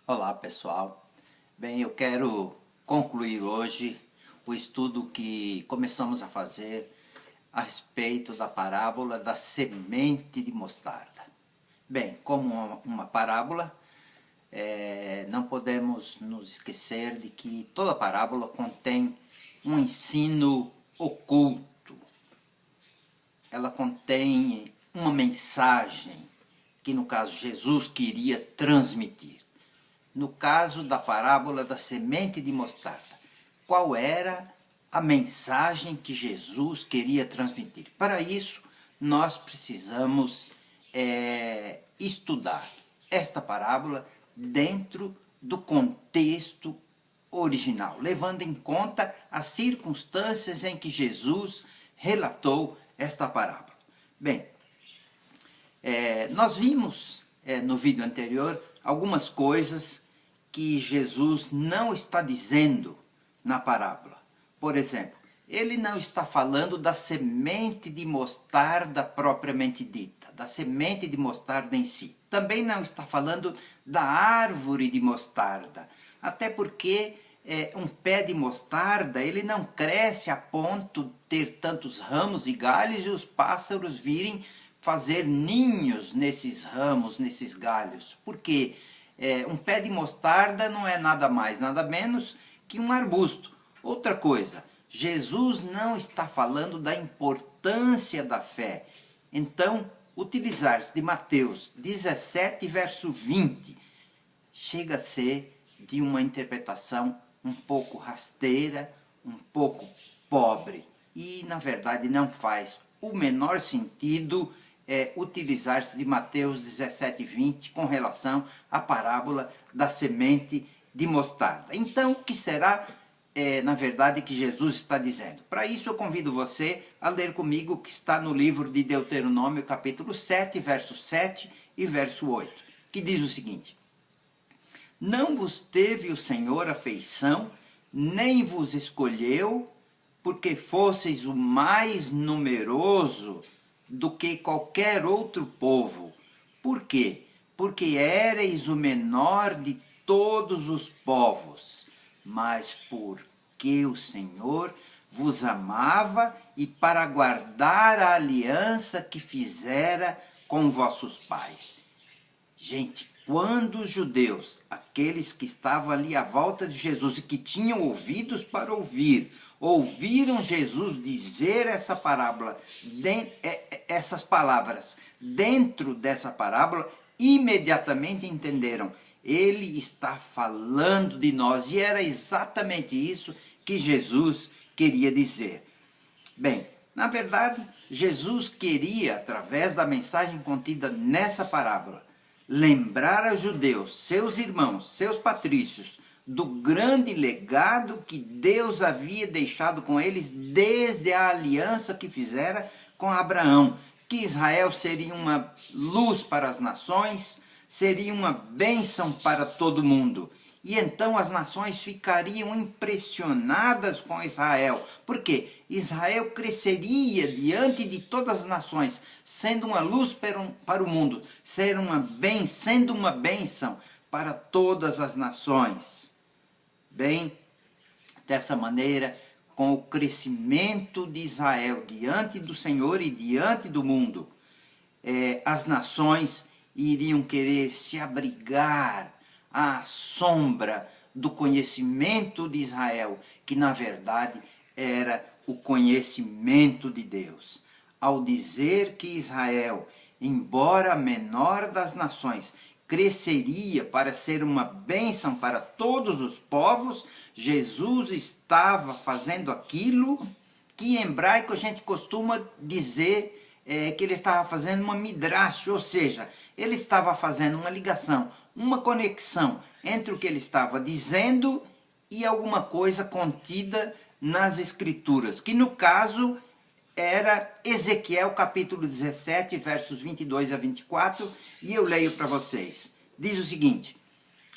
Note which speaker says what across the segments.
Speaker 1: Olá pessoal, bem, eu quero concluir hoje o estudo que começamos a fazer a respeito da parábola da semente de mostarda. Bem, como uma parábola, não podemos nos esquecer de que toda parábola contém um ensino oculto. Ela contém uma mensagem que no caso Jesus queria transmitir. No caso da parábola da semente de mostarda, qual era a mensagem que Jesus queria transmitir? Para isso, nós precisamos estudar esta parábola dentro do contexto original, levando em conta as circunstâncias em que Jesus relatou esta parábola. Bem, nós vimos no vídeo anterior algumas coisas que Jesus não está dizendo na parábola. Por exemplo, ele não está falando da semente de mostarda propriamente dita, da semente de mostarda em si. Também não está falando da árvore de mostarda, até porque um pé de mostarda ele não cresce a ponto de ter tantos ramos e galhos e os pássaros virem fazer ninhos nesses ramos, nesses galhos. Por quê? Um pé de mostarda não é nada mais, nada menos que um arbusto. Outra coisa, Jesus não está falando da importância da fé. Então, utilizar-se de Mateus 17, verso 20, chega a ser de uma interpretação um pouco rasteira, um pouco pobre. E, na verdade, não faz o menor sentido utilizar-se de Mateus 17, 20 com relação à parábola da semente de mostarda. Então, o que será, na verdade, que Jesus está dizendo? Para isso, eu convido você a ler comigo o que está no livro de Deuteronômio, capítulo 7, verso 7 e verso 8, que diz o seguinte: Não vos teve o Senhor afeição, nem vos escolheu, porque fosseis o mais numeroso do que qualquer outro povo. Por quê? Porque éreis o menor de todos os povos, mas porque o Senhor vos amava e para guardar a aliança que fizera com vossos pais. Gente, quando os judeus, aqueles que estavam ali à volta de Jesus e que tinham ouvidos para ouvir, ouviram Jesus dizer essa parábola, essas palavras dentro dessa parábola, imediatamente entenderam: ele está falando de nós. E era exatamente isso que Jesus queria dizer. Bem, na verdade, Jesus queria, através da mensagem contida nessa parábola, lembrar aos judeus, seus irmãos, seus patrícios, do grande legado que Deus havia deixado com eles desde a aliança que fizera com Abraão, que Israel seria uma luz para as nações, seria uma bênção para todo mundo. E então as nações ficariam impressionadas com Israel, porque Israel cresceria diante de todas as nações, sendo uma luz para o mundo, sendo uma bênção para todas as nações. Bem, dessa maneira, com o crescimento de Israel diante do Senhor e diante do mundo, as nações iriam querer se abrigar à sombra do conhecimento de Israel, que na verdade era o conhecimento de Deus. Ao dizer que Israel, embora a menor das nações, cresceria para ser uma bênção para todos os povos, Jesus estava fazendo aquilo que em hebraico a gente costuma dizer que ele estava fazendo uma midrash, ou seja, ele estava fazendo uma ligação, uma conexão entre o que ele estava dizendo e alguma coisa contida nas Escrituras, que no caso era Ezequiel capítulo 17, versos 22 a 24, e eu leio para vocês. Diz o seguinte: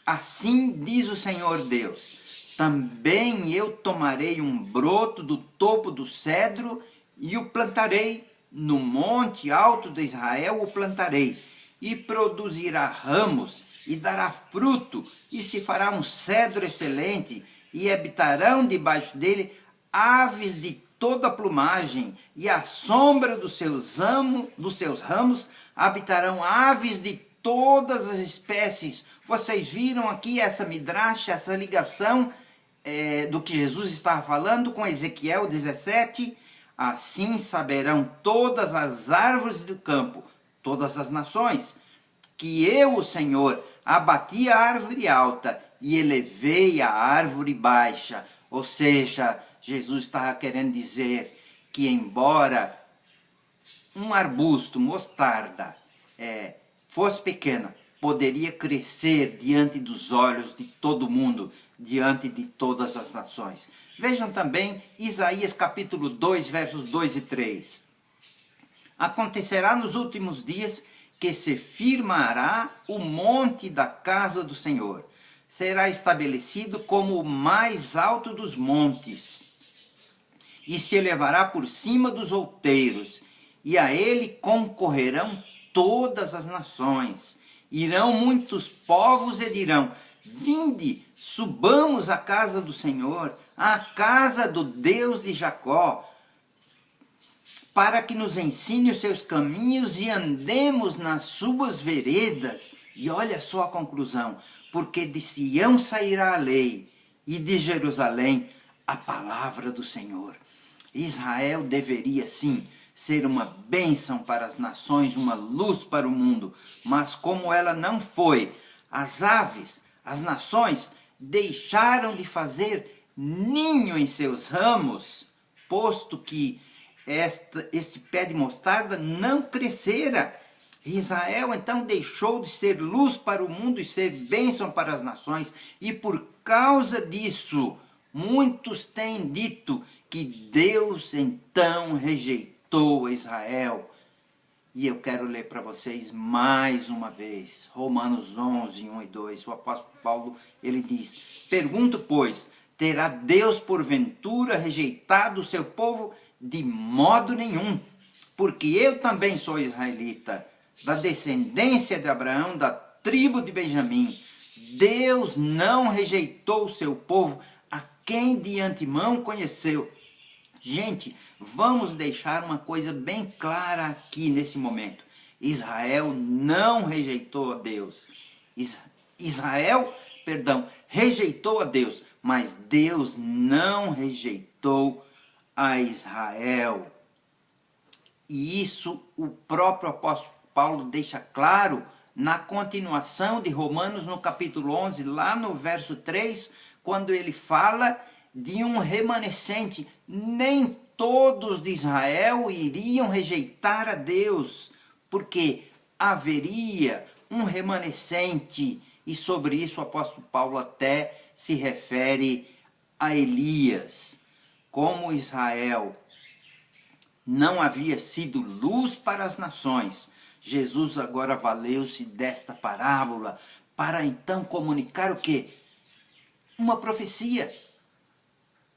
Speaker 1: Assim diz o Senhor Deus, também eu tomarei um broto do topo do cedro e o plantarei no monte alto de Israel, o plantarei, e produzirá ramos, e dará fruto, e se fará um cedro excelente, e habitarão debaixo dele aves de toda a plumagem, e à sombra dos seus ramos habitarão aves de todas as espécies. Vocês viram aqui essa midrash, essa ligação do que Jesus estava falando com Ezequiel 17? Assim saberão todas as árvores do campo, todas as nações, que eu, o Senhor, abati a árvore alta e elevei a árvore baixa. Ou seja, Jesus estava querendo dizer que embora um arbusto, mostarda, fosse pequena, poderia crescer diante dos olhos de todo mundo, diante de todas as nações. Vejam também Isaías capítulo 2, versos 2 e 3. Acontecerá nos últimos dias que se firmará o monte da casa do Senhor. Será estabelecido como o mais alto dos montes, e se elevará por cima dos outeiros, e a ele concorrerão todas as nações. Irão muitos povos e dirão: vinde, subamos à casa do Senhor, à casa do Deus de Jacó, para que nos ensine os seus caminhos e andemos nas suas veredas. E olha só a conclusão: porque de Sião sairá a lei, e de Jerusalém a palavra do Senhor. Israel deveria sim ser uma bênção para as nações, uma luz para o mundo, mas como ela não foi, as aves, as nações deixaram de fazer ninho em seus ramos, posto que este pé de mostarda não crescera. Israel então deixou de ser luz para o mundo e ser bênção para as nações, e por causa disso, muitos têm dito que Deus então rejeitou Israel. E eu quero ler para vocês mais uma vez, Romanos 11, 1 e 2, o apóstolo Paulo, ele diz: pergunto, pois, terá Deus porventura rejeitado o seu povo? De modo nenhum, porque eu também sou israelita, da descendência de Abraão, da tribo de Benjamim. Deus não rejeitou o seu povo, a quem de antemão conheceu. Gente, vamos deixar uma coisa bem clara aqui nesse momento. Israel não rejeitou a Deus. Rejeitou a Deus, mas Deus não rejeitou a Israel. E isso o próprio apóstolo Paulo deixa claro na continuação de Romanos, no capítulo 11, lá no verso 3, quando ele fala de um remanescente. Nem todos de Israel iriam rejeitar a Deus, porque haveria um remanescente, e sobre isso o apóstolo Paulo até se refere a Elias. Como Israel não havia sido luz para as nações, Jesus agora valeu-se desta parábola para então comunicar o quê? Uma profecia.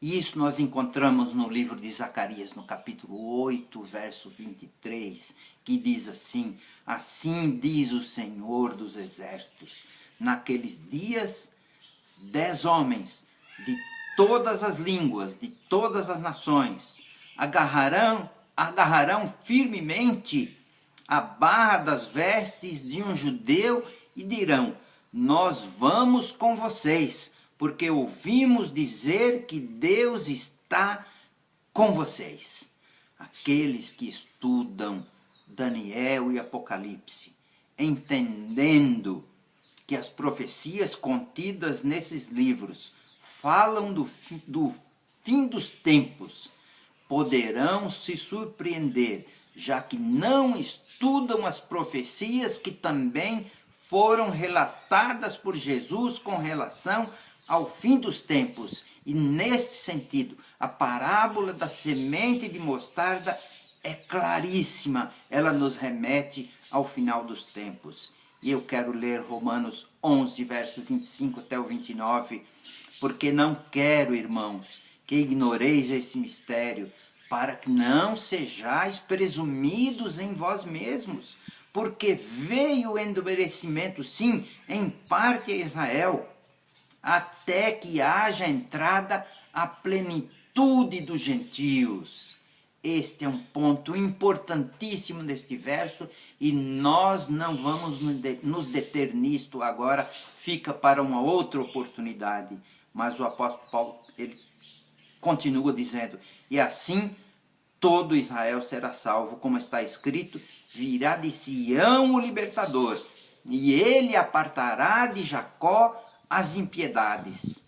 Speaker 1: E isso nós encontramos no livro de Zacarias, no capítulo 8, verso 23, que diz assim: assim diz o Senhor dos Exércitos, naqueles dias 10 homens de todas as línguas, de todas as nações, agarrarão firmemente a barra das vestes de um judeu e dirão: nós vamos com vocês, porque ouvimos dizer que Deus está com vocês. Aqueles que estudam Daniel e Apocalipse, entendendo que as profecias contidas nesses livros falam do fim dos tempos, poderão se surpreender, já que não estudam as profecias que também foram relatadas por Jesus com relação ao fim dos tempos. E nesse sentido, a parábola da semente de mostarda é claríssima, ela nos remete ao final dos tempos. E eu quero ler Romanos 11, verso 25 até o 29, porque não quero, irmãos, que ignoreis este mistério, para que não sejais presumidos em vós mesmos, porque veio o endurecimento, sim, em parte a Israel, até que haja entrada a plenitude dos gentios. Este é um ponto importantíssimo neste verso e nós não vamos nos deter nisto agora, fica para uma outra oportunidade. Mas o apóstolo Paulo, ele continua dizendo, e assim todo Israel será salvo, como está escrito, virá de Sião o libertador, e ele apartará de Jacó as impiedades.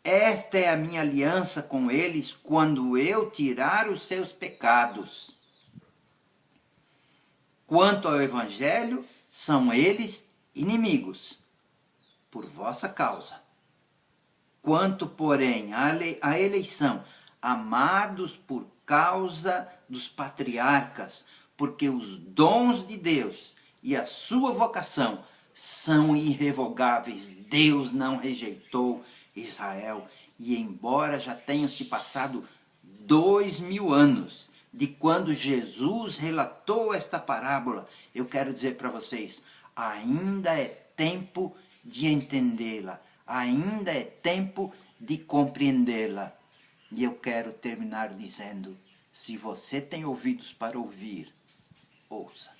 Speaker 1: Esta é a minha aliança com eles quando eu tirar os seus pecados. Quanto ao evangelho, são eles inimigos, por vossa causa. Quanto, porém, à eleição, amados por causa dos patriarcas, porque os dons de Deus e a sua vocação são irrevogáveis. Deus não rejeitou Israel. E embora já tenham se passado 2000 anos de quando Jesus relatou esta parábola, eu quero dizer para vocês, ainda é tempo de entendê-la, ainda é tempo de compreendê-la. E eu quero terminar dizendo, se você tem ouvidos para ouvir, ouça.